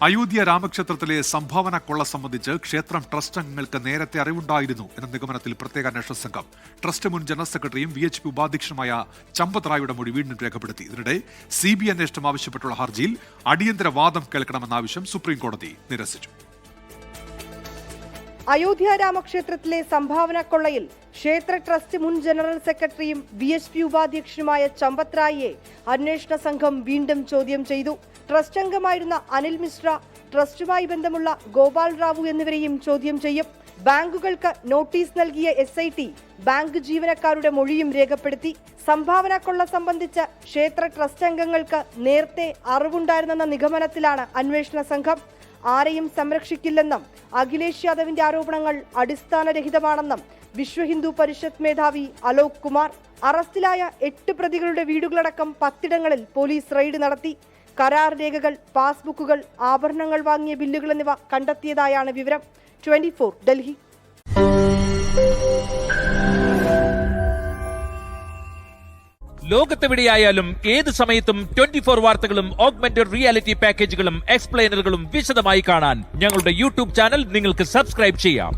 അയോധ്യ രാമക്ഷേത്രത്തിലെ സംഭാവന കൊള്ള സംബന്ധിച്ച് ക്ഷേത്രം ട്രസ്റ്റ് അംഗങ്ങൾക്ക് നേരത്തെ അറിവുണ്ടായിരുന്നു എന്ന നിഗമനത്തിൽ പ്രത്യേക അന്വേഷണ സംഘം. ട്രസ്റ്റ് മുൻ ജനറൽ സെക്രട്ടറിയും VHP ഉപാധ്യക്ഷനുമായ ചമ്പത് റായുടെ മൊഴി വീണ്ടും രേഖപ്പെടുത്തി. ഇതിനിടെ CBI അന്വേഷണം ആവശ്യപ്പെട്ടുള്ള ഹർജിയിൽ അടിയന്തര വാദം കേൾക്കണമെന്ന ആവശ്യം സുപ്രീംകോടതി നിരസിച്ചു. അയോധ്യ രാമക്ഷേത്രത്തിലെ സംഭാവന കൊള്ളയിൽ ക്ഷേത്ര ട്രസ്റ്റ് മുൻ ജനറൽ സെക്രട്ടറിയും VHP ഉപാധ്യക്ഷനുമായ ചമ്പത് റായിയെ അന്വേഷണ സംഘം വീണ്ടും ചോദ്യം ചെയ്തു. ട്രസ്റ്റ് അംഗമായിരുന്ന അനിൽ മിശ്ര, ട്രസ്റ്റുമായി ബന്ധമുള്ള ഗോപാൽ റാവു എന്നിവരെയും ചോദ്യം ചെയ്യും. ബാങ്കുകൾക്ക് നോട്ടീസ് നൽകിയ SIT ബാങ്ക് ജീവനക്കാരുടെ മൊഴിയും രേഖപ്പെടുത്തി. സംഭാവന കൊള്ള സംബന്ധിച്ച് ക്ഷേത്ര ട്രസ്റ്റ് അംഗങ്ങൾക്ക് നേരത്തെ അറിവുണ്ടായിരുന്നെന്ന നിഗമനത്തിലാണ് അന്വേഷണ സംഘം. ആരെയും സംരക്ഷിക്കില്ലെന്നും അഖിലേഷ് യാദവിന്റെ ആരോപണങ്ങൾ അടിസ്ഥാനരഹിതമാണെന്നും വിശ്വ-ഹിന്ദു പരിഷത്ത് മേധാവി അലോക് കുമാർ. അറസ്റ്റിലായ 8 പ്രതികളുടെ വീടുകളടക്കം 10 പോലീസ് റെയ്ഡ് നടത്തി. കരാർ രേഖകൾ, പാസ്ബുക്കുകൾ, ആഭരണങ്ങൾ വാങ്ങിയ ബില്ലുകൾ എന്നിവ കണ്ടെത്തിയതായാണ് വിവരം. 24 ഡൽഹി. ലോകത്തെവിടെയായാലും ഏത് സമയത്തും 24 വാർത്തകളും ഓഗ്മെന്റഡ് റിയാലിറ്റി പാക്കേജുകളും എക്സ്പ്ലെയിനറുകളും വിശദമായി കാണാൻ ഞങ്ങളുടെ YouTube ചാനൽ നിങ്ങൾക്ക് സബ്സ്ക്രൈബ് ചെയ്യാം.